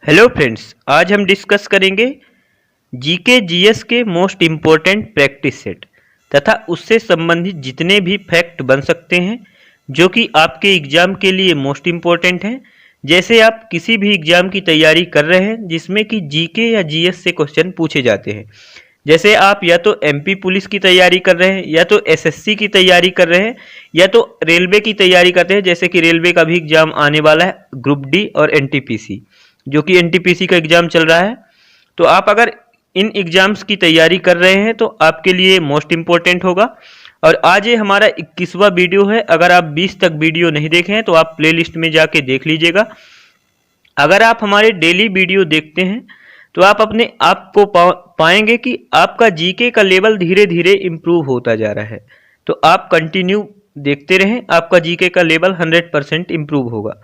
Hello friends, आज हम discuss करेंगे जीके जीएस के मोस्ट इम्पोर्टेंट प्रैक्टिस सेट तथा उससे संबंधित जितने भी फैक्ट बन सकते हैं जो कि आपके एग्जाम के लिए मोस्ट इम्पोर्टेंट हैं। जैसे आप किसी भी एग्जाम की तैयारी कर रहे हैं जिसमें कि जीके या जीएस से क्वेश्चन पूछे जाते हैं। जैसे आप या तो एमपी पुलिस की तैयारी कर रहे हैं, या तो एसएससी की तैयारी कर रहे हैं, या तो रेलवे की तैयारी करते हैं। जैसे कि रेलवे का भी एग्जाम आने वाला है, ग्रुप डी और एनटीपीसी, जो कि एनटीपीसी का एग्जाम चल रहा है। तो आप अगर इन एग्जाम्स की तैयारी कर रहे हैं तो आपके लिए मोस्ट इम्पोर्टेंट होगा। और आज ये हमारा 21वां वीडियो है। अगर आप 20 तक वीडियो नहीं देखे हैं तो आप प्लेलिस्ट में जाके देख लीजिएगा। अगर आप हमारे डेली वीडियो देखते हैं तो आप अपने आप को पाएंगे कि आपका जीके का लेवल धीरे धीरे इम्प्रूव होता जा रहा है। तो आप कंटिन्यू देखते रहें, आपका जीके का लेवल 100% इम्प्रूव होगा।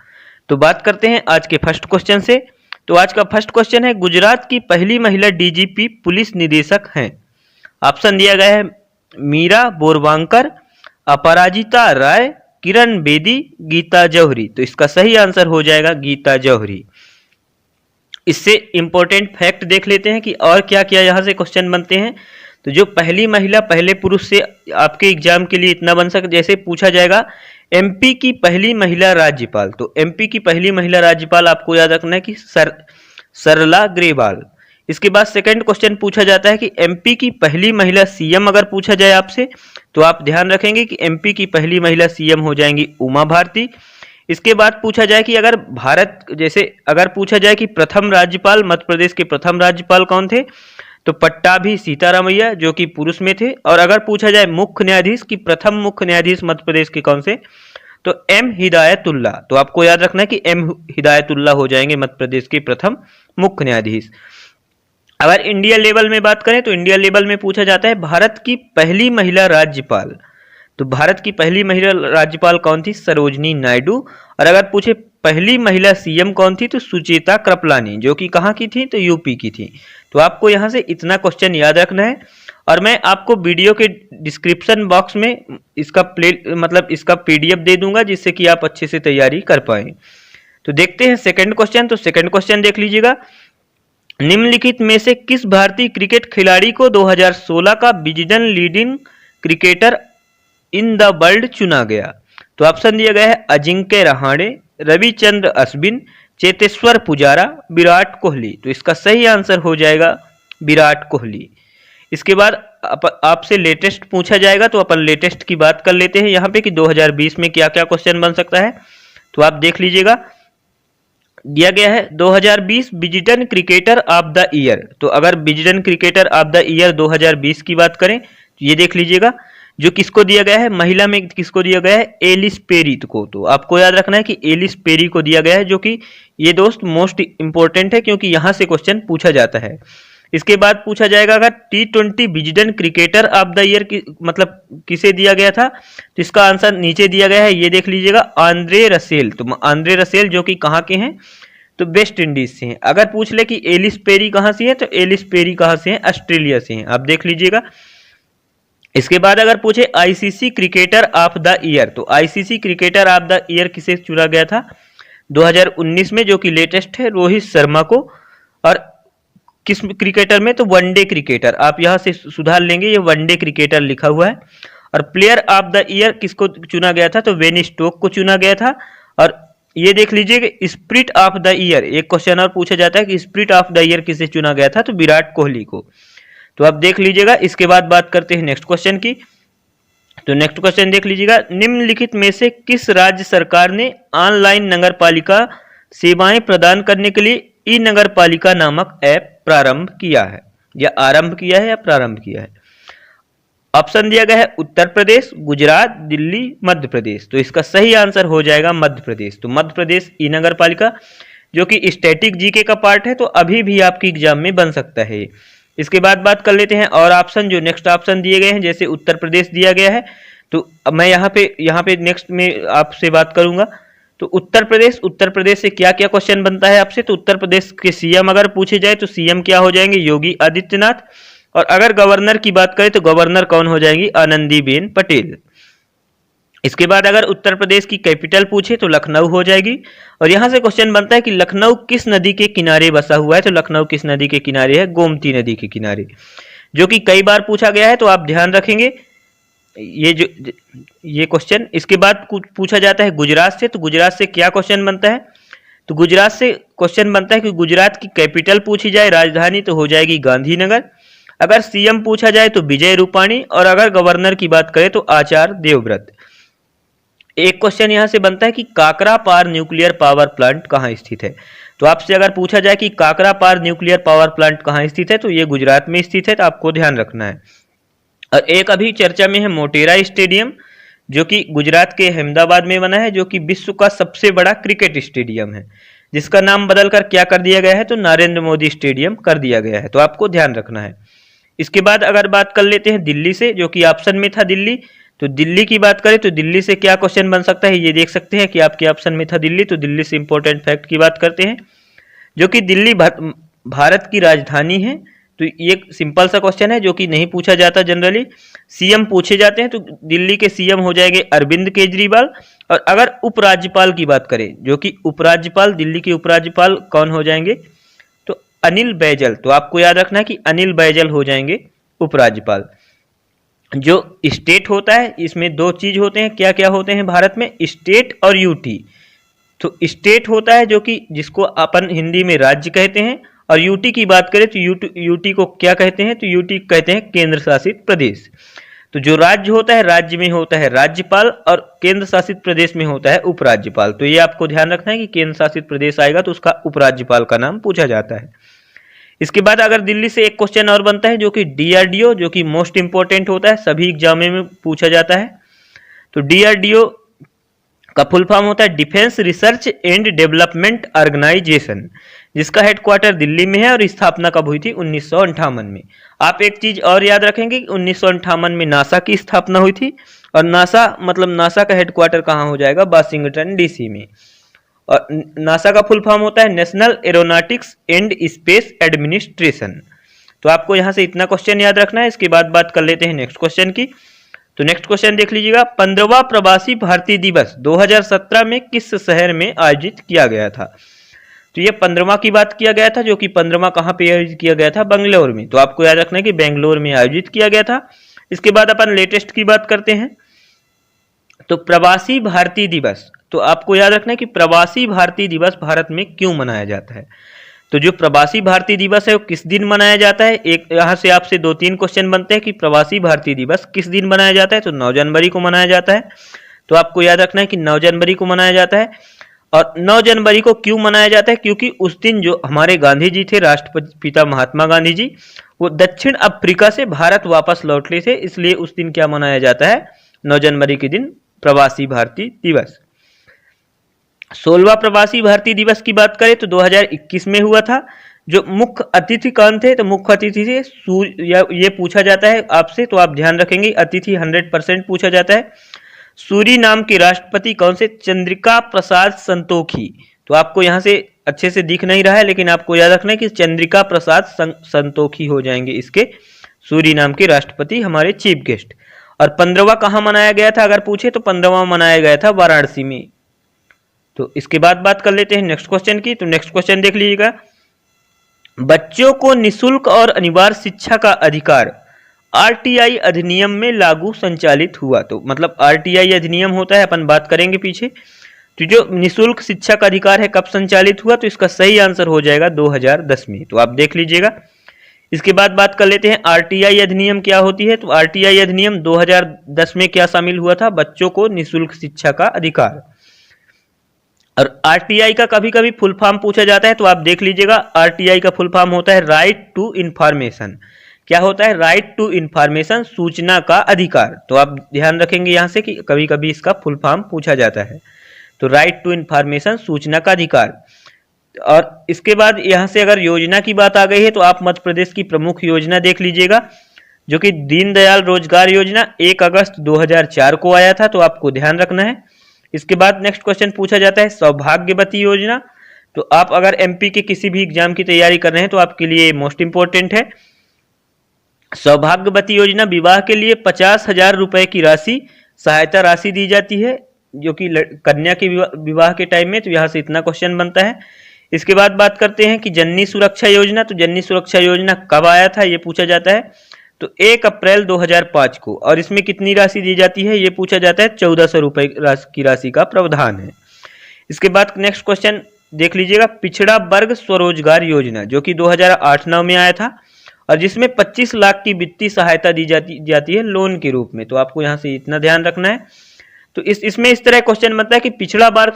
तो बात करते हैं आज के फर्स्ट क्वेश्चन से। तो आज का फर्स्ट क्वेश्चन है, गुजरात की पहली महिला डीजीपी पुलिस निदेशक हैं। ऑप्शन दिया गया है मीरा बोरवांकर, अपराजिता राय, किरण बेदी, गीता जौहरी। तो इसका सही आंसर हो जाएगा गीता जौहरी। इससे इंपॉर्टेंट फैक्ट देख लेते हैं कि और क्या क्या यहाँ से क्वेश्चन बनते हैं। तो जो पहली महिला पहले पुरुष से आपके एग्जाम के लिए इतना बन सके, जैसे पूछा जाएगा एमपी की पहली महिला राज्यपाल। तो एमपी की पहली महिला राज्यपाल आपको याद रखना है कि सरला ग्रेवाल। इसके बाद सेकंड क्वेश्चन पूछा जाता है कि एमपी की पहली महिला सीएम अगर पूछा जाए आपसे तो आप ध्यान रखेंगे कि एमपी की पहली महिला सीएम हो जाएंगी उमा भारती। इसके बाद पूछा जाए कि अगर अगर पूछा जाए कि प्रथम राज्यपाल, मध्य प्रदेश के प्रथम राज्यपाल कौन थे, तो पट्टाभी सीतारामैया जो कि पुरुष में थे। और अगर पूछा जाए मुख्य न्यायाधीश की प्रथम मुख्य न्यायाधीश मध्य प्रदेश के कौन से, तो एम हिदायतुल्ला। तो आपको याद रखना है कि एम हिदायतुल्ला हो जाएंगे मध्य प्रदेश के प्रथम मुख्य न्यायाधीश। अगर इंडिया लेवल में बात करें तो इंडिया लेवल में पूछा जाता है भारत की पहली महिला राज्यपाल। तो भारत की पहली महिला राज्यपाल कौन थी, सरोजनी नायडू। और अगर पूछे पहली महिला सीएम कौन थी, तो सुचेता कृपलानी, जो कि कहाँ की थी, तो यूपी की थी। तो आपको यहाँ से इतना क्वेश्चन याद रखना है। और मैं आपको वीडियो के डिस्क्रिप्शन बॉक्स में इसका पीडीएफ दे दूंगा जिससे कि आप अच्छे से तैयारी कर पाए। तो देखते हैं सेकंड क्वेश्चन। तो सेकंड क्वेश्चन देख लीजिएगा, निम्नलिखित में से किस भारतीय क्रिकेट खिलाड़ी को 2016 का Wisden leading cricketer in the world चुना गया। तो ऑप्शन दिया गया है अजिंक्य रहाणे, रविचंद्र अश्विन, चेतेश्वर पुजारा, विराट कोहली। तो इसका सही आंसर हो जाएगा विराट कोहली। इसके बाद आपसे लेटेस्ट पूछा जाएगा तो अपन लेटेस्ट की बात कर लेते हैं यहाँ पे कि 2020 में क्या क्या क्वेश्चन बन सकता है। तो आप देख लीजिएगा, दिया गया है 2020 Wisden cricketer of the year. तो अगर Wisden cricketer of the year 2020 की बात करें तो ये देख लीजिएगा, जो किसको दिया गया है, महिला में किसको दिया गया है, एलिस पेरी को। तो आपको याद रखना है कि एलिस पेरी को दिया गया है, जो कि ये दोस्त मोस्ट इंपॉर्टेंट है क्योंकि यहां से क्वेश्चन पूछा जाता है। इसके बाद पूछा जाएगा अगर T20 Wisden cricketer of the year किसे दिया गया था, तो इसका आंसर नीचे दिया गया है, ये देख लीजिएगा, आंद्रे रसेल। तो आंद्रे रसेल जो कि कहाँ के हैं, तो वेस्ट इंडीज से हैं। अगर पूछ ले कि एलिस पेरी कहाँ से है, तो एलिस पेरी कहाँ से हैं, ऑस्ट्रेलिया से हैं। आप देख लीजिएगा। इसके बाद अगर पूछे ICC cricketer of the year, तो ICC cricketer of the year किसे चुना गया था 2019 में, जो कि लेटेस्ट है, रोहित शर्मा को। और किस क्रिकेटर में, तो वनडे क्रिकेटर। आप यहां से सुधार लेंगे, ये वनडे क्रिकेटर लिखा हुआ है। और प्लेयर ऑफ द ईयर किसको चुना गया था, तो वेन स्टोक को चुना गया था। और ये देख लीजिए स्पिरिट ऑफ द ईयर, एक क्वेश्चन और पूछा जाता है कि स्पिरिट ऑफ द ईयर किसे चुना गया था, तो विराट कोहली को। तो आप देख लीजिएगा। इसके बाद बात करते हैं नेक्स्ट क्वेश्चन की। तो नेक्स्ट क्वेश्चन देख लीजिएगा, निम्नलिखित में से किस राज्य सरकार ने ऑनलाइन नगरपालिका सेवाएं प्रदान करने के लिए ई नगरपालिका नामक ऐप प्रारंभ किया है, या आरंभ किया है, या प्रारंभ किया है। ऑप्शन दिया गया है उत्तर प्रदेश, गुजरात, दिल्ली, मध्य प्रदेश। तो इसका सही आंसर हो जाएगा मध्य प्रदेश। तो मध्य प्रदेश ई नगरपालिका, जो कि स्टैटिक जीके का पार्ट है, तो अभी भी आपके एग्जाम में बन सकता है। इसके बाद बात कर लेते हैं और ऑप्शन, जो नेक्स्ट ऑप्शन दिए गए हैं। जैसे उत्तर प्रदेश दिया गया है, तो मैं यहाँ पे नेक्स्ट में आपसे बात करूंगा। तो उत्तर प्रदेश से क्या क्या क्वेश्चन बनता है आपसे, तो उत्तर प्रदेश के सीएम अगर पूछे जाए तो सीएम क्या हो जाएंगे, योगी आदित्यनाथ। और अगर गवर्नर की बात करें तो गवर्नर कौन हो जाएंगी, आनंदीबेन पटेल। इसके बाद अगर उत्तर प्रदेश की कैपिटल पूछे तो लखनऊ हो जाएगी। और यहाँ से क्वेश्चन बनता है कि लखनऊ किस नदी के किनारे बसा हुआ है, तो लखनऊ किस नदी के किनारे है, गोमती नदी के किनारे, जो कि कई बार पूछा गया है, तो आप ध्यान रखेंगे ये क्वेश्चन। इसके बाद पूछा जाता है गुजरात से, तो गुजरात से क्या क्वेश्चन बनता है, तो गुजरात से क्वेश्चन बनता है कि गुजरात की कैपिटल पूछी जाए, राजधानी, तो हो जाएगी गांधीनगर। अगर सीएम पूछा जाए तो विजय रूपाणी, और अगर गवर्नर की बात करें तो आचार्य देवव्रत। एक क्वेश्चन यहां से बनता है कि काकरा पार न्यूक्लियर पावर प्लांट कहां स्थित है, तो आपसे अगर पूछा जाए कि काकरा पार न्यूक्लियर पावर प्लांट कहां स्थित है, तो ये गुजरात में स्थित है, तो आपको ध्यान रखना है। और एक अभी चर्चा में है मोटेरा स्टेडियम, जो कि गुजरात के अहमदाबाद में बना है, जो कि विश्व का सबसे बड़ा क्रिकेट स्टेडियम है, जिसका नाम बदलकर क्या कर दिया गया है, तो नरेंद्र मोदी स्टेडियम कर दिया गया है, तो आपको ध्यान रखना है। इसके बाद अगर बात कर लेते हैं दिल्ली से, जो कि ऑप्शन में था दिल्ली, तो दिल्ली की बात करें तो दिल्ली से क्या क्वेश्चन बन सकता है, ये देख सकते हैं कि आपके ऑप्शन में था दिल्ली, तो दिल्ली से इंपॉर्टेंट फैक्ट की बात करते हैं, जो कि दिल्ली भारत की राजधानी है। तो ये सिंपल सा क्वेश्चन है जो कि नहीं पूछा जाता जनरली। सीएम पूछे जाते हैं, तो दिल्ली के सीएम हो जाएंगे अरविंद केजरीवाल। और अगर उपराज्यपाल की बात करें, जो कि उपराज्यपाल, दिल्ली के उपराज्यपाल कौन हो जाएंगे, तो अनिल बैजल। तो आपको याद रखना है कि अनिल बैजल हो जाएंगे उपराज्यपाल। जो स्टेट होता है, इसमें दो चीज होते हैं, क्या क्या होते हैं भारत में, स्टेट और यूटी। तो स्टेट होता है जो कि जिसको अपन हिंदी में राज्य कहते हैं, और यूटी की बात करें तो यूटी को क्या कहते हैं, तो यूटी कहते हैं केंद्र शासित प्रदेश। तो जो राज्य होता है, राज्य में होता है राज्यपाल, और केंद्र शासित प्रदेश में होता है उपराज्यपाल। तो ये आपको ध्यान रखना है कि केंद्र शासित प्रदेश आएगा तो उसका उपराज्यपाल का नाम पूछा जाता है। इसके बाद अगर दिल्ली से एक क्वेश्चन और बनता है, जो कि डीआरडीओ, जो कि मोस्ट इंपॉर्टेंट होता है, सभी एग्जाम में पूछा जाता है। तो डीआरडीओ का फुल फॉर्म होता है defence research and development organisation, जिसका हेडक्वार्टर दिल्ली में है, और स्थापना कब हुई थी, 1958 में। आप एक चीज और याद रखेंगे कि 1958 में नासा की स्थापना हुई थी, और नासा मतलब नासा का हेडक्वार्टर कहाँ हो जाएगा, वाशिंगटन डीसी में। और नासा का फुल फॉर्म होता है national aeronautics and space administration. तो आपको यहां से इतना क्वेश्चन याद रखना है। इसके बाद बात कर लेते हैं नेक्स्ट क्वेश्चन की। तो नेक्स्ट क्वेश्चन देख लीजिएगा, 15वां प्रवासी भारतीय दिवस 2017 में किस शहर में आयोजित किया गया था। तो ये 15वां की बात किया गया था, जो कि 15वां कहाँ पे आयोजित किया गया था, बेंगलोर में। तो आपको याद रखना है कि बेंगलोर में आयोजित किया गया था। इसके बाद अपन लेटेस्ट की बात करते हैं। तो प्रवासी भारतीय दिवस, तो आपको याद रखना है कि प्रवासी भारतीय दिवस भारत में क्यों मनाया जाता है। तो जो प्रवासी भारतीय दिवस है वो किस दिन मनाया जाता है, एक यहाँ से आपसे 2-3 क्वेश्चन बनते हैं कि प्रवासी भारतीय दिवस किस दिन मनाया जाता है। तो 9 जनवरी को मनाया जाता है। तो आपको याद रखना है कि 9 जनवरी को मनाया जाता है। और 9 जनवरी को क्यों मनाया जाता है, क्योंकि उस दिन जो हमारे गांधी जी थे, राष्ट्रपिता महात्मा गांधी जी, वो दक्षिण अफ्रीका से भारत वापस लौटे थे, इसलिए उस दिन क्या मनाया जाता है, 9 जनवरी के दिन प्रवासी भारतीय दिवस। 16वां प्रवासी भारतीय दिवस की बात करें तो 2021 में हुआ था। जो मुख्य अतिथि कौन थे, तो मुख्य अतिथि थे ये पूछा जाता है आपसे, तो आप ध्यान रखेंगे अतिथि 100% पूछा जाता है। सूरी नाम के राष्ट्रपति कौन से, चंद्रिका प्रसाद संतोखी। तो आपको यहाँ से अच्छे से दिख नहीं रहा है, लेकिन आपको याद रखना है कि चंद्रिका प्रसाद संतोखी हो जाएंगे इसके सूरी नाम के राष्ट्रपति, हमारे चीफ गेस्ट। और 15वां कहाँ मनाया गया था अगर पूछे, तो 15वां मनाया गया था वाराणसी में। तो इसके बाद बात कर लेते हैं नेक्स्ट क्वेश्चन की। तो नेक्स्ट क्वेश्चन देख लीजिएगा, बच्चों को निशुल्क और अनिवार्य शिक्षा का अधिकार आरटीआई अधिनियम में लागू संचालित हुआ। तो मतलब आरटीआई अधिनियम होता है, अपन बात करेंगे पीछे। तो जो निशुल्क शिक्षा का अधिकार है कब संचालित हुआ, तो इसका सही आंसर हो जाएगा 2010 में। तो आप देख लीजिएगा। इसके बाद बात कर लेते हैं आरटीआई अधिनियम क्या होती है। तो आरटीआई अधिनियम 2010 में क्या शामिल हुआ था, बच्चों को निशुल्क शिक्षा का अधिकार। और आरटीआई का कभी कभी फुल फॉर्म पूछा जाता है, तो आप देख लीजिएगा आरटीआई का फुल फॉर्म होता है राइट टू इंफॉर्मेशन। क्या होता है, राइट टू इंफॉर्मेशन, सूचना का अधिकार। तो आप ध्यान रखेंगे यहां से कि कभी कभी इसका फुल फॉर्म पूछा जाता है। तो राइट टू इंफॉर्मेशन, सूचना का अधिकार। और इसके बाद यहां से अगर योजना की बात आ गई है, तो आप मध्य प्रदेश की प्रमुख योजना देख लीजिएगा, जो कि दीनदयाल रोजगार योजना 1 अगस्त 2004 को आया था। तो आपको ध्यान रखना है। इसके बाद नेक्स्ट क्वेश्चन पूछा जाता है सौभाग्यवती योजना। तो आप अगर एमपी के किसी भी एग्जाम की तैयारी कर रहे हैं तो आपके लिए मोस्ट इंपॉर्टेंट है। सौभाग्यवती योजना विवाह के लिए 50,000 रुपए की राशि सहायता राशि दी जाती है जो कि कन्या के विवाह के टाइम में, तो यहाँ से इतना क्वेश्चन बनता है। इसके बाद बात करते हैं कि जननी सुरक्षा योजना, तो जननी सुरक्षा योजना कब आया था ये पूछा जाता है, तो 1 अप्रैल 2005 को, और इसमें कितनी राशि दी जाती है ये पूछा जाता है, 1400 रुपए की राशि का प्रावधान है। इसके बाद नेक्स्ट क्वेश्चन देख लीजिएगा, पिछड़ा वर्ग स्वरोजगार योजना जो कि 2008-9 में आया था और जिसमें 25 लाख की वित्तीय सहायता दी जाती है लोन के रूप में, तो आपको यहाँ से इतना ध्यान रखना है। तो इसमें इस तरह क्वेश्चन बनता है कि पिछड़ा वर्ग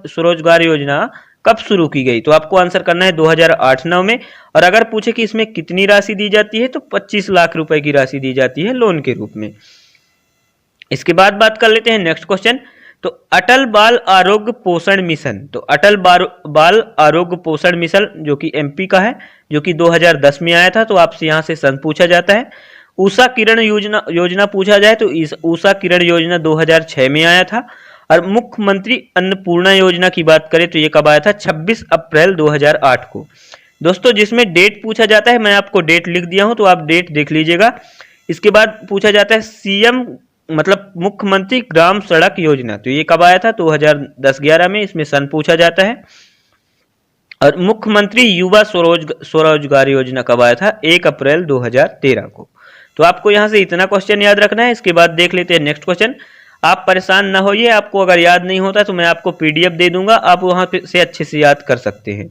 स्वरोजगार योजना कब शुरू की गई, तो आपको आंसर करना है 2008-9 में। और अगर पूछे कि इसमें कितनी राशि दी जाती है, तो 25 लाख रुपए की राशि दी जाती है लोन के रूप में। इसके बाद बात कर लेते हैं नेक्स्ट क्वेश्चन, तो अटल बाल आरोग्य पोषण मिशन, तो अटल बाल आरोग्य पोषण मिशन जो कि एमपी का है, जो कि 2010 में आया था, तो आपसे यहाँ से सन पूछा जाता है। उषा किरण योजना पूछा जाए तो इस उषा किरण योजना 2006 में आया था। और मुख्यमंत्री अन्नपूर्णा योजना की बात करें तो ये कब आया था, 26 अप्रैल 2008 को। दोस्तों जिसमें डेट पूछा जाता है, मैं आपको डेट लिख दिया हूं तो आप डेट देख लीजिएगा। इसके बाद पूछा जाता है सीएम मतलब मुख्यमंत्री ग्राम सड़क योजना, तो ये कब आया था, 2010-11 में, इसमें सन पूछा जाता है। और मुख्यमंत्री युवा स्वरोजगार योजना कब आया था, 1 अप्रैल 2013 को। तो आपको यहाँ से इतना क्वेश्चन याद रखना है। इसके बाद देख लेते हैं नेक्स्ट क्वेश्चन। आप परेशान ना होइए, आपको अगर याद नहीं होता तो मैं आपको पीडीएफ दे दूंगा, आप वहां से अच्छे से याद कर सकते हैं।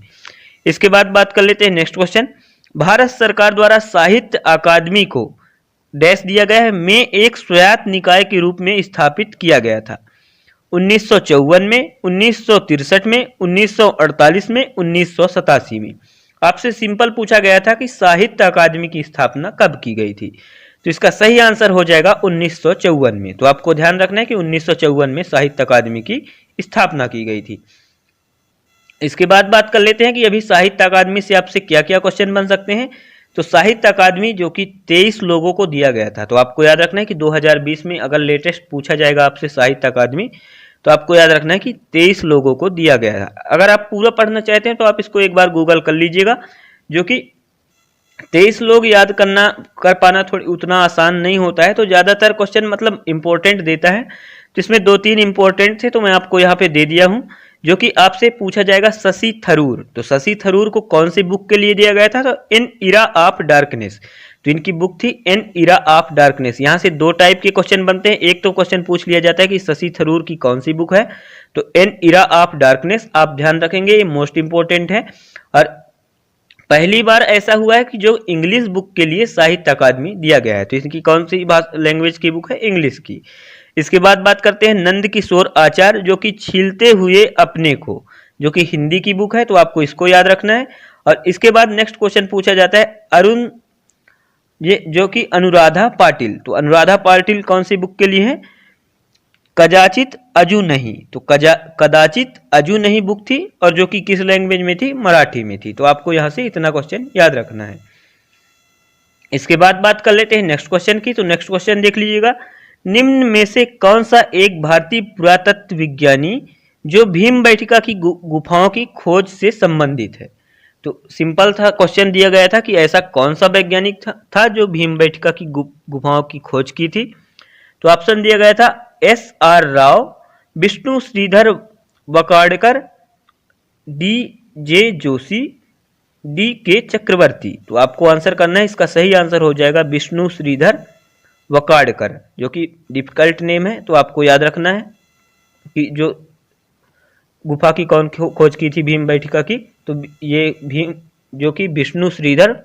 इसके बाद बात कर लेते हैं नेक्स्ट क्वेश्चन, भारत सरकार द्वारा साहित्य अकादमी को डैश दिया गया है में एक स्वायत्त निकाय के रूप में स्थापित किया गया था, 1954 में, 1963 में, 1948 में, 1987 में। आपसे सिंपल पूछा गया था कि साहित्य अकादमी की स्थापना कब की गई थी, तो इसका सही आंसर हो जाएगा 1954 में। तो आपको ध्यान रखना है कि 1954 में साहित्य अकादमी की स्थापना की गई थी। इसके बाद बात कर लेते हैं कि अभी साहित्य अकादमी से आपसे क्या क्या क्वेश्चन बन सकते हैं। तो साहित्य अकादमी जो कि 23 लोगों को दिया गया था, तो आपको याद रखना है कि 2020 में अगर लेटेस्ट पूछा जाएगा आपसे साहित्य अकादमी, तो आपको याद रखना है कि 23 लोगों को दिया गया था। अगर आप पूरा पढ़ना चाहते हैं तो आप इसको एक बार गूगल कर लीजिएगा, जो कि 23 लोग याद कर पाना थोड़ी उतना आसान नहीं होता है, तो ज़्यादातर क्वेश्चन मतलब इंपॉर्टेंट देता है। तो इसमें 2-3 इंपॉर्टेंट थे तो मैं आपको यहाँ पे दे दिया हूँ, जो कि आपसे पूछा जाएगा शशि थरूर। तो शशि थरूर को कौन सी बुक के लिए दिया गया था, तो एन इरा ऑफ डार्कनेस, तो इनकी बुक थी एन इरा ऑफ डार्कनेस। यहाँ से 2 टाइप के क्वेश्चन बनते हैं, एक तो क्वेश्चन पूछ लिया जाता है कि शशि थरूर की कौन सी बुक है, तो एन इरा ऑफ डार्कनेस, आप ध्यान रखेंगे ये मोस्ट इंपॉर्टेंट है। और पहली बार ऐसा हुआ है कि जो इंग्लिश बुक के लिए साहित्य अकादमी दिया गया है, तो इसकी कौन सी लैंग्वेज की बुक है, इंग्लिश की। इसके बाद बात करते हैं नंद किशोर आचार्य, जो कि छीलते हुए अपने को, जो कि हिंदी की बुक है, तो आपको इसको याद रखना है। और इसके बाद नेक्स्ट क्वेश्चन पूछा जाता है अरुण, ये जो कि अनुराधा पाटिल, तो अनुराधा पाटिल कौन सी बुक के लिए है, कदाचित अजू नहीं, तो कदाचित अजू नहीं बुक थी, और जो कि किस लैंग्वेज में थी, मराठी में थी। तो आपको यहां से इतना क्वेश्चन याद रखना है। इसके बाद बात कर लेते हैं नेक्स्ट क्वेश्चन की, तो नेक्स्ट क्वेश्चन देख लीजिएगा, निम्न में से कौन सा एक भारतीय पुरातत्व विज्ञानी जो भीमबेटका की गुफाओं की खोज से संबंधित है। तो सिंपल था, क्वेश्चन दिया गया था कि ऐसा कौन सा वैज्ञानिक था जो भीमबेटका की गुफाओं की खोज की थी। तो ऑप्शन दिया गया था SR Rao, Vishnu Shridhar वकाड़कर, DJ Joshi, DK चक्रवर्ती। तो आपको आंसर करना है, इसका सही आंसर हो जाएगा विष्णु श्रीधर वकाड़कर, जो कि डिफिकल्ट नेम है, तो आपको याद रखना है कि जो गुफा की कौन खोज की थी भीमबेटका की, तो ये जो कि विष्णु श्रीधर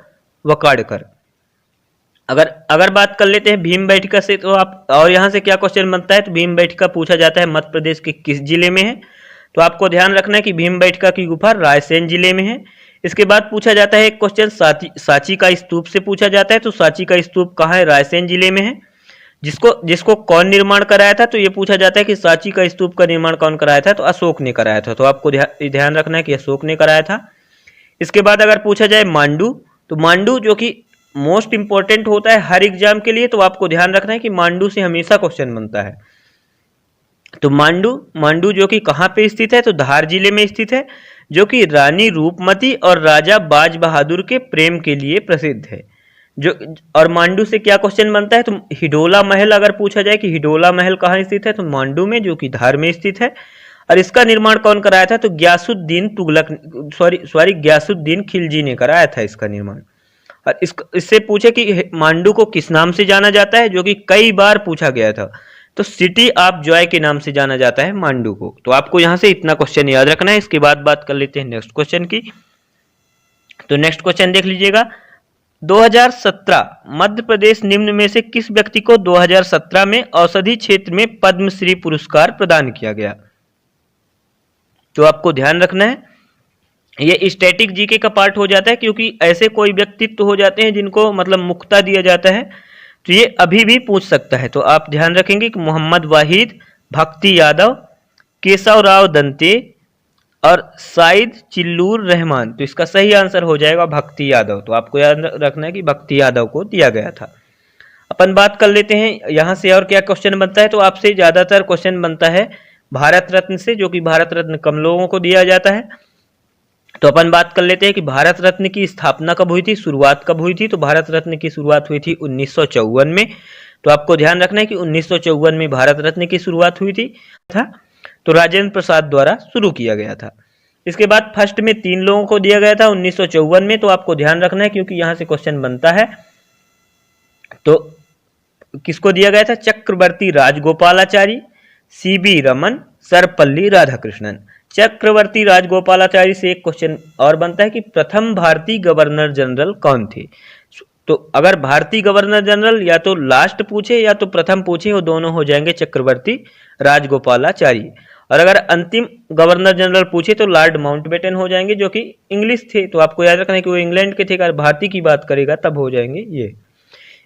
वकाड़कर। अगर बात कर लेते हैं भीमबेटका से, तो आप और यहाँ से क्या क्वेश्चन बनता है, तो भीमबेटका पूछा जाता है मध्य प्रदेश के किस जिले में है, तो आपको ध्यान रखना है कि भीमबेटका की गुफा रायसेन जिले में है। इसके बाद पूछा जाता है एक क्वेश्चन सांची का स्तूप से पूछा जाता है, तो सांची का स्तूप कहाँ है, रायसेन जिले में है। जिसको कौन निर्माण कराया था, तो ये पूछा जाता है कि सांची का स्तूप का निर्माण कौन कराया था, तो अशोक ने कराया था। तो आपको ध्यान रखना है कि अशोक ने कराया था। इसके बाद अगर पूछा जाए मांडू, तो मांडू जो कि मोस्ट इंपॉर्टेंट होता है हर एग्जाम के लिए, तो आपको ध्यान रखना है कि मांडू से हमेशा क्वेश्चन बनता है। तो मांडू जो कि कहाँ पे स्थित है, तो धार जिले में स्थित है, जो कि रानी रूपमती और राजा बाज बहादुर के प्रेम के लिए प्रसिद्ध है। जो और मांडू से क्या क्वेश्चन बनता है, तो हिडोला महल अगर पूछा जाए कि हिडोला महल कहाँ स्थित है, तो मांडू में, जो कि धार में स्थित है। और इसका निर्माण कौन कराया था, तो ग्यासुद्दीन तुगलक, ग्यासुद्दीन खिलजी ने कराया था इसका निर्माण। और इससे पूछे कि मांडू को किस नाम से जाना जाता है, जो कि कई बार पूछा गया था, तो सिटी ऑफ जॉय के नाम से जाना जाता है मांडू को। तो आपको यहां से इतना क्वेश्चन याद रखना है। इसके बाद बात कर लेते हैं नेक्स्ट क्वेश्चन की। तो नेक्स्ट क्वेश्चन देख लीजिएगा, 2017 मध्य प्रदेश निम्न में से किस व्यक्ति को 2017 में औषधि क्षेत्र में पद्मश्री पुरस्कार प्रदान किया गया। तो आपको ध्यान रखना है, ये स्टैटिक जीके का पार्ट हो जाता है, क्योंकि ऐसे कोई व्यक्तित्व हो जाते हैं जिनको मतलब मुक्ता दिया जाता है, तो ये अभी भी पूछ सकता है। तो आप ध्यान रखेंगे कि मोहम्मद वाहिद, भक्ति यादव, केशव राव दंते और साइद चिल्लूर रहमान। तो इसका सही आंसर हो जाएगा भक्ति यादव। तो आपको याद रखना है कि भक्ति यादव को दिया गया था। अपन बात कर लेते हैं यहाँ से और क्या क्वेश्चन बनता है। तो आपसे ज़्यादातर क्वेश्चन बनता है भारत रत्न से, जो कि भारत रत्न कम लोगों को दिया जाता है। तो अपन बात कर लेते हैं कि भारत रत्न की स्थापना कब हुई थी, शुरुआत कब हुई थी। तो भारत रत्न की शुरुआत हुई थी 1954 में। तो आपको ध्यान रखना है कि 1954 में भारत रत्न की शुरुआत हुई थी तो राजेंद्र प्रसाद द्वारा शुरू किया गया था। इसके बाद फर्स्ट में 3 लोगों को दिया गया था 1954 में। तो आपको ध्यान रखना है, क्योंकि यहाँ से क्वेश्चन बनता है। तो किसको दिया गया था, चक्रवर्ती राजगोपालाचारी, सीबी रमन, सर्वपल्ली राधाकृष्णन। चक्रवर्ती राजगोपालाचारी से एक क्वेश्चन और बनता है कि प्रथम भारतीय गवर्नर जनरल कौन थे। तो अगर भारतीय गवर्नर जनरल या तो लास्ट पूछे या तो प्रथम पूछे, वो दोनों हो जाएंगे चक्रवर्ती राजगोपालाचारी। और अगर अंतिम गवर्नर जनरल पूछे तो लॉर्ड माउंटबेटन हो जाएंगे, जो कि इंग्लिश थे। तो आपको याद रखना है कि वो इंग्लैंड के थे। अगर भारतीय की बात करेगा तब हो जाएंगे ये।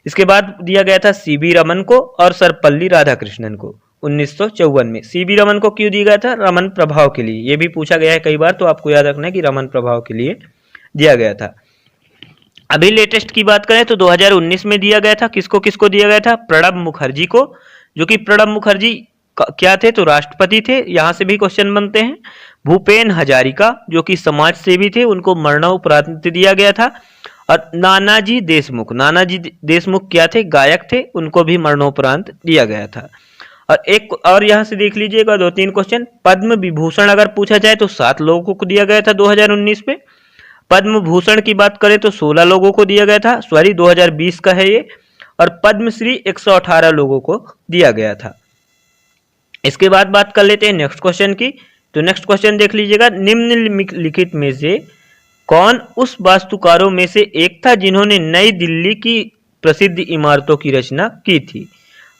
इसके बाद दिया गया था सीबी रमन को और सर्वपल्ली राधाकृष्णन को 1954 में। सीबी रमन को क्यों दिया गया था, रमन प्रभाव के लिए। ये भी पूछा गया है कई बार, तो आपको याद रखना है कि रमन प्रभाव के लिए दिया गया था। अभी लेटेस्ट की बात करें तो 2019 में दिया गया था। किसको किसको दिया गया था, प्रणब मुखर्जी को, जो कि प्रणब मुखर्जी क्या थे, तो राष्ट्रपति थे। यहां से भी क्वेश्चन बनते हैं। भूपेन हजारिका, जो कि समाज सेवी थे, उनको मरणोपरांत दिया गया था। और नानाजी देशमुख, नानाजी देशमुख क्या थे, गायक थे, उनको भी मरणोपरांत दिया गया था। और एक और यहां से देख लीजिएगा 2-3 क्वेश्चन। पद्म विभूषण अगर पूछा जाए तो 7 लोगों को दिया गया था 2019 में। पद्म भूषण की बात करें तो 16 लोगों को दिया गया था, 2020 का है ये। और पद्मश्री 118 लोगों को दिया गया था। इसके बाद बात कर लेते हैं नेक्स्ट क्वेश्चन की। तो नेक्स्ट क्वेश्चन देख लीजिएगा, निम्नलिखित में से कौन उस वास्तुकारों में से एक था जिन्होंने नई दिल्ली की प्रसिद्ध इमारतों की रचना की थी।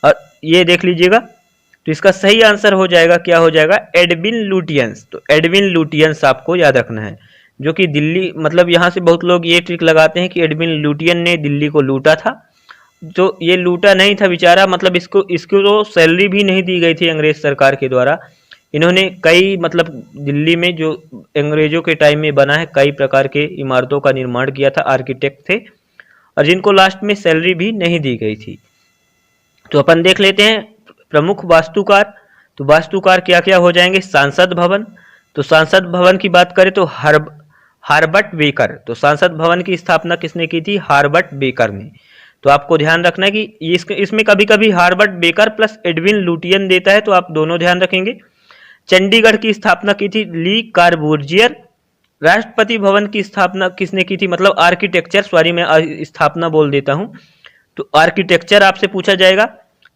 और ये देख लीजिएगा, तो इसका सही आंसर हो जाएगा, क्या हो जाएगा, एडविन लुटियंस। तो एडविन लुटियंस आपको याद रखना है, जो कि दिल्ली, मतलब यहाँ से बहुत लोग ये ट्रिक लगाते हैं कि एडविन लुटियन ने दिल्ली को लूटा था। तो ये लूटा नहीं था बेचारा, मतलब इसको तो सैलरी भी नहीं दी गई थी अंग्रेज सरकार के द्वारा। इन्होंने कई, मतलब दिल्ली में जो अंग्रेजों के टाइम में बना है, कई प्रकार के इमारतों का निर्माण किया था, आर्किटेक्ट थे, और जिनको लास्ट में सैलरी भी नहीं दी गई थी। तो अपन देख लेते हैं प्रमुख वास्तुकार। तो वास्तुकार क्या क्या हो जाएंगे, सांसद भवन। तो सांसद भवन की बात करें तो हार्बर्ट बेकर। तो सांसद भवन की स्थापना किसने की थी, हार्बर्ट बेकर ने। तो आपको ध्यान रखना है कि इसमें कभी कभी Herbert Baker plus Edwin Lutyens देता है, तो आप दोनों ध्यान रखेंगे। चंडीगढ़ की स्थापना की थी ली कार्बूजियर। राष्ट्रपति भवन की स्थापना किसने की थी, मतलब आर्किटेक्चर, सॉरी मैं स्थापना बोल देता हूं, तो आर्किटेक्चर आपसे पूछा जाएगा।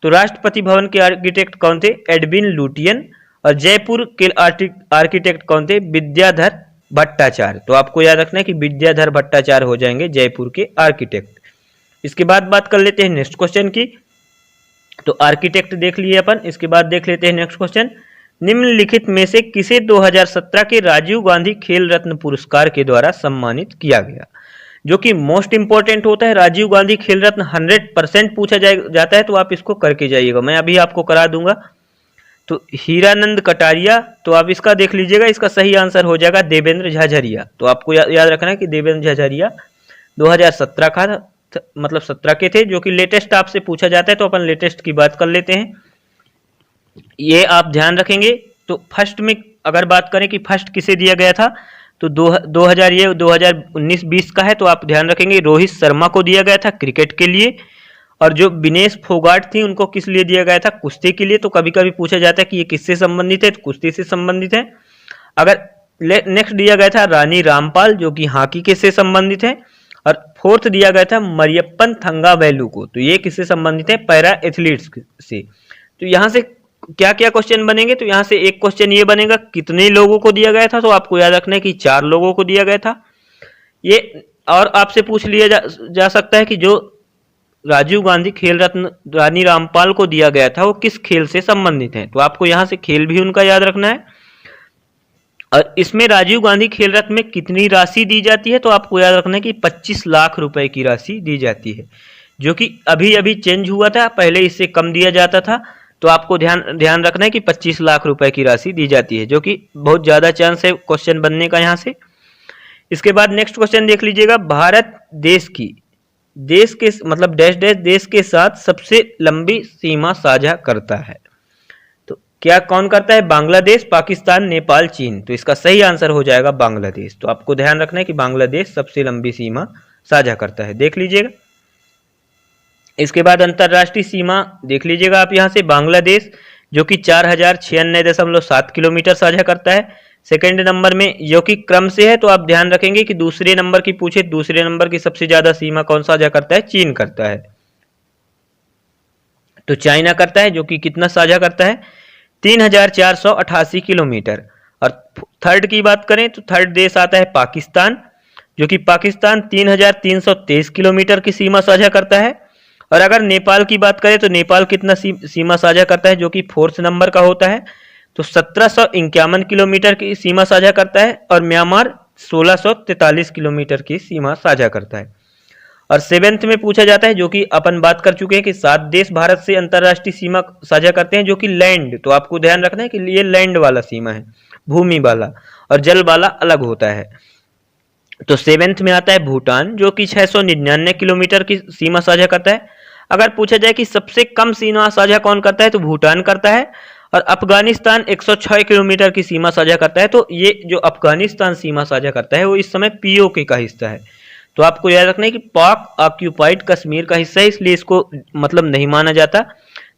तो राष्ट्रपति भवन के आर्किटेक्ट कौन थे, एडविन लुटियन। और जयपुर के आर्किटेक्ट कौन थे, विद्याधर भट्टाचार्य। तो आपको याद रखना है कि विद्याधर भट्टाचार्य हो जाएंगे जयपुर के आर्किटेक्ट। इसके बाद बात कर लेते हैं नेक्स्ट क्वेश्चन की। तो आर्किटेक्ट देख लिए अपन। इसके बाद देख लेते हैं नेक्स्ट क्वेश्चन, निम्नलिखित में से किसे 2017 के राजीव गांधी खेल रत्न पुरस्कार के द्वारा सम्मानित किया गया, जो कि मोस्ट इंपॉर्टेंट होता है। राजीव गांधी खेल रत्न 100% पूछा जाता है, तो आप इसको करके जाइएगा, मैं अभी आपको करा दूंगा। तो हीरानंद कटारिया, तो आप इसका देख लीजिएगा, इसका सही आंसर हो जाएगा देवेंद्र झाझरिया। तो आपको याद रखना है कि देवेंद्र झाझरिया 2017 का, मतलब 17 के थे, जो कि लेटेस्ट आपसे पूछा जाता है। तो अपन लेटेस्ट की बात कर लेते हैं, ये आप ध्यान रखेंगे। तो फर्स्ट में अगर बात करें कि फर्स्ट किसे दिया गया था, तो 2000 ये 2019-20 का है, तो आप ध्यान रखेंगे रोहित शर्मा को दिया गया था क्रिकेट के लिए, और जो विनेश फोगाट थी उनको किस लिए दिया गया था, कुश्ती के लिए। तो कभी कभी पूछा जाता है कि ये किससे संबंधित है, तो कुश्ती से संबंधित है। अगर नेक्स्ट दिया गया था रानी रामपाल जो कि हॉकी के से संबंधित है, और फोर्थ दिया गया था मरियप्पन थंगावेलु को, तो ये किससे संबंधित है, पैरा एथलीट्स से। तो यहाँ से क्या क्या क्वेश्चन बनेंगे, तो यहाँ से एक क्वेश्चन ये बनेगा कितने लोगों को दिया गया था, तो आपको याद रखना है कि 4 लोगों को दिया गया था ये। और आपसे पूछ लिया जा सकता है कि जो राजीव गांधी खेल रत्न रानी रामपाल को दिया गया था वो किस खेल से संबंधित है, तो आपको यहाँ से खेल भी उनका याद रखना है। और इसमें राजीव गांधी खेल रत्न में कितनी राशि दी जाती है, तो आपको याद रखना है कि 25 लाख रुपए की राशि दी जाती है, जो कि अभी अभी चेंज हुआ था, पहले इससे कम दिया जाता था। तो आपको ध्यान रखना है कि 25 लाख रुपए की राशि दी जाती है, जो कि बहुत ज्यादा चांस है क्वेश्चन बनने का यहाँ से। इसके बाद नेक्स्ट क्वेश्चन देख लीजिएगा, भारत देश के मतलब डैश डैश देश के साथ सबसे लंबी सीमा साझा करता है, तो क्या कौन करता है, बांग्लादेश, पाकिस्तान, नेपाल, चीन। तो इसका सही आंसर हो जाएगा बांग्लादेश। तो आपको ध्यान रखना है कि बांग्लादेश सबसे लंबी सीमा साझा करता है, देख लीजिएगा। इसके बाद अंतरराष्ट्रीय सीमा देख लीजिएगा आप यहाँ से, बांग्लादेश जो कि 4096.7 किलोमीटर साझा करता है। सेकंड नंबर में जो कि क्रम से है, तो आप ध्यान रखेंगे कि दूसरे नंबर की पूछे, दूसरे नंबर की सबसे ज्यादा सीमा कौन साझा करता है, चीन करता है। तो चाइना करता है, जो कि कितना साझा करता है, 3488 किलोमीटर। और थर्ड की बात करें तो थर्ड देश आता है पाकिस्तान, जो कि पाकिस्तान 3323 किलोमीटर की सीमा साझा करता है। और अगर नेपाल की बात करें तो नेपाल कितना सीमा साझा करता है, जो कि फोर्थ नंबर का होता है, तो 1751 किलोमीटर की सीमा साझा करता है। और म्यांमार 1643 किलोमीटर की सीमा साझा करता है। और सेवेंथ में पूछा जाता है, जो कि अपन बात कर चुके हैं कि 7 देश भारत से अंतरराष्ट्रीय सीमा साझा करते हैं, जो कि लैंड। तो आपको ध्यान रखना है कि ये लैंड वाला सीमा है, भूमि वाला, और जल वाला अलग होता है। तो सेवेंथ में आता है भूटान, जो कि 699 किलोमीटर की सीमा साझा करता है। अगर पूछा जाए कि सबसे कम सीमा साझा कौन करता है, तो भूटान करता है। और अफगानिस्तान 106 किलोमीटर की सीमा साझा करता है। तो ये जो अफगानिस्तान सीमा साझा करता है वो इस समय पीओके का हिस्सा है। तो आपको याद रखना है कि पाक ऑक्यूपाइड कश्मीर का हिस्सा है, इसलिए इसको मतलब नहीं माना जाता।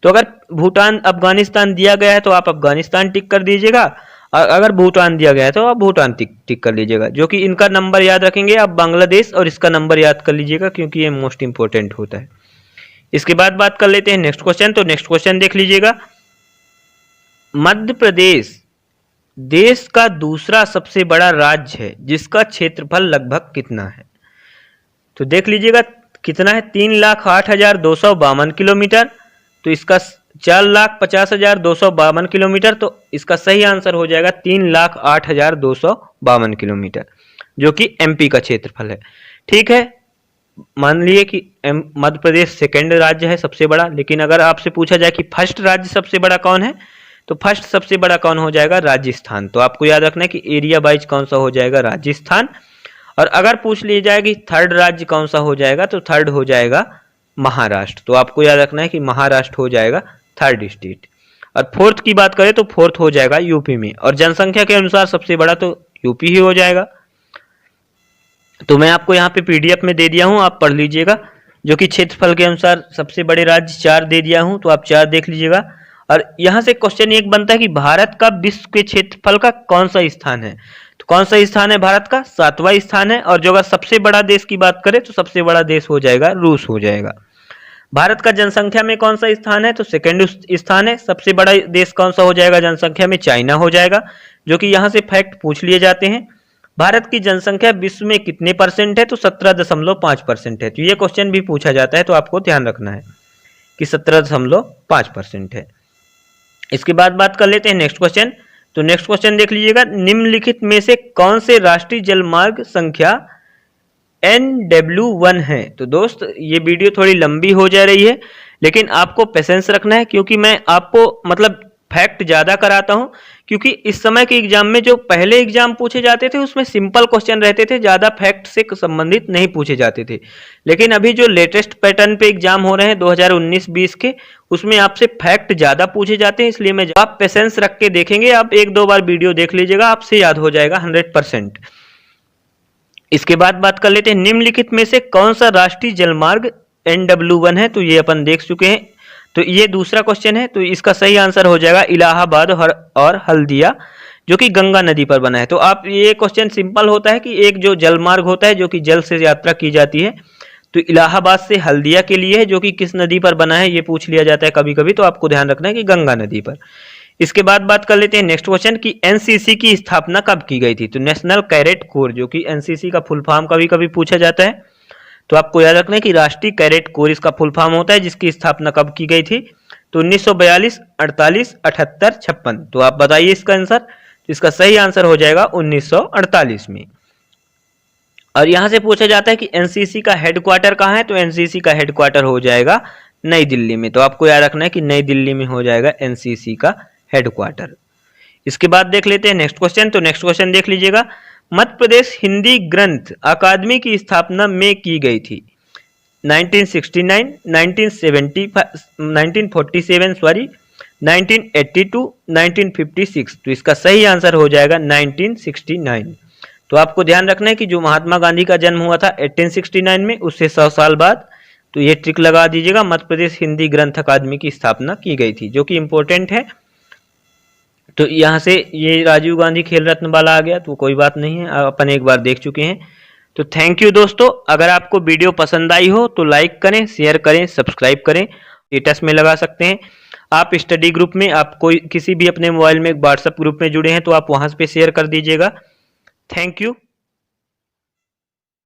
तो अगर भूटान अफगानिस्तान दिया गया है तो आप अफगानिस्तान टिक कर दीजिएगा, और अगर भूटान दिया गया है तो आप भूटान टिक कर लीजिएगा। जो कि इनका नंबर याद रखेंगे आप बांग्लादेश, और इसका नंबर याद कर लीजिएगा क्योंकि ये मोस्ट इंपोर्टेंट होता है। इसके बाद बात कर लेते हैं नेक्स्ट क्वेश्चन। तो नेक्स्ट क्वेश्चन देख लीजिएगा, मध्य प्रदेश देश का दूसरा सबसे बड़ा राज्य है जिसका क्षेत्रफल लगभग कितना है। तो देख लीजिएगा कितना है, 3,08,252 किलोमीटर। तो इसका 4,50,252 किलोमीटर। तो इसका सही आंसर हो जाएगा 3,08,252 किलोमीटर, जो कि एमपी का क्षेत्रफल है। ठीक है, मान लिए कि मध्य प्रदेश सेकंड राज्य है सबसे बड़ा, लेकिन अगर आपसे पूछा जाए कि फर्स्ट राज्य सबसे बड़ा कौन है, तो फर्स्ट सबसे बड़ा कौन हो जाएगा, राजस्थान। तो आपको याद रखना है कि एरिया वाइज कौन सा हो जाएगा, राजस्थान। और अगर पूछ लिया जाए कि थर्ड राज्य कौन सा हो जाएगा, तो थर्ड हो जाएगा महाराष्ट्र। तो आपको याद रखना है कि महाराष्ट्र हो जाएगा थर्ड स्टेट। और फोर्थ की बात करें तो फोर्थ हो जाएगा यूपी में, और जनसंख्या के अनुसार सबसे बड़ा तो यूपी ही हो जाएगा। तो मैं आपको यहाँ पे पीडीएफ में दे दिया हूँ, आप पढ़ लीजिएगा, जो कि क्षेत्रफल के अनुसार सबसे बड़े राज्य 4 दे दिया हूँ, तो आप 4 देख लीजिएगा। और यहाँ से क्वेश्चन एक बनता है कि भारत का विश्व के क्षेत्रफल का कौन सा स्थान है। तो कौन सा स्थान है भारत का, 7वां स्थान है। और जो अगर सबसे बड़ा देश की बात करें तो सबसे बड़ा देश हो जाएगा रूस हो जाएगा। भारत का जनसंख्या में कौन सा स्थान है, तो सेकंड स्थान है। सबसे बड़ा देश कौन सा हो जाएगा जनसंख्या में, चाइना हो जाएगा, जो कि यहाँ से फैक्ट पूछ लिए जाते हैं। भारत की जनसंख्या विश्व में कितने परसेंट है, तो 17.5% है। तो ये क्वेश्चन भी पूछा जाता है, तो आपको ध्यान रखना है कि 17.5% है। इसके बाद बात कर लेते हैं नेक्स्ट क्वेश्चन। तो नेक्स्ट क्वेश्चन देख लीजिएगा, निम्नलिखित में से कौन से राष्ट्रीय जलमार्ग संख्या NW1 है। तो दोस्त ये वीडियो थोड़ी लंबी हो जा रही है, लेकिन आपको पेशेंस रखना है, क्योंकि मैं आपको मतलब फैक्ट ज्यादा कराता हूं। क्योंकि इस समय के एग्जाम में जो पहले एग्जाम पूछे जाते थे उसमें सिंपल क्वेश्चन रहते थे, ज्यादा फैक्ट से संबंधित नहीं पूछे जाते थे। लेकिन अभी जो लेटेस्ट पैटर्न पे एग्जाम हो रहे हैं 2019-20 के, उसमें आपसे फैक्ट ज्यादा पूछे जाते हैं। इसलिए मैं आप पेशेंस रख के देखेंगे, आप 1-2 बार वीडियो देख लीजिएगा, आपसे याद हो जाएगा 100%। इसके बाद बात कर लेते हैं निम्नलिखित में से कौन सा राष्ट्रीय जलमार्ग NW1 है, तो ये अपन देख चुके हैं। तो ये दूसरा क्वेश्चन है, तो इसका सही आंसर हो जाएगा इलाहाबाद और हल्दिया, जो कि गंगा नदी पर बना है। तो आप ये क्वेश्चन सिंपल होता है कि एक जो जलमार्ग होता है जो कि जल से यात्रा की जाती है, तो इलाहाबाद से हल्दिया के लिए है, जो कि किस नदी पर बना है ये पूछ लिया जाता है कभी कभी, तो आपको ध्यान रखना है कि गंगा नदी पर। इसके बाद बात कर लेते हैं नेक्स्ट क्वेश्चन की एनसीसी की स्थापना कब की गई थी। तो नेशनल कैडेट कोर, जो कि एनसीसी का फुल फॉर्म कभी कभी पूछा जाता है, तो आपको याद रखना है कि राष्ट्रीय कैडेट कोर इसका फुल फॉर्म होता है, जिसकी स्थापना कब की गई थी। तो 1942, 48, 78, 56। तो आप बताइए इसका आंसर। तो इसका सही आंसर हो जाएगा 1948 में। और यहां से पूछा जाता है कि एनसीसी का हेडक्वार्टर कहाँ है, तो एनसीसी का हेडक्वार्टर हो जाएगा नई दिल्ली में। तो आपको याद रखना है कि नई दिल्ली में हो जाएगा एनसीसी का हेडक्वार्टर। इसके बाद देख लेते हैं नेक्स्ट क्वेश्चन। तो नेक्स्ट क्वेश्चन देख लीजिएगा, मध्य प्रदेश हिंदी ग्रंथ अकादमी की स्थापना में की गई थी। 1969, 1947 सॉरी, 1982, 1956। तो इसका सही आंसर हो जाएगा 1969। तो आपको ध्यान रखना है कि जो महात्मा गांधी का जन्म हुआ था 1869 में, उससे 100 साल बाद, तो ये ट्रिक लगा दीजिएगा, मध्य प्रदेश हिंदी ग्रंथ अकादमी की स्थापना की गई थी, जो कि इंपॉर्टेंट है। तो यहाँ से ये राजीव गांधी खेल रत्न वाला आ गया, तो कोई बात नहीं है, अपन एक बार देख चुके हैं। तो थैंक यू दोस्तों। अगर आपको वीडियो पसंद आई हो तो लाइक करें, शेयर करें, सब्सक्राइब करें, स्टेटस में लगा सकते हैं। आप स्टडी ग्रुप में, आप कोई किसी भी अपने मोबाइल में व्हाट्सएप ग्रुप में जुड़े हैं तो आप वहाँ पे शेयर कर दीजिएगा। Thank you.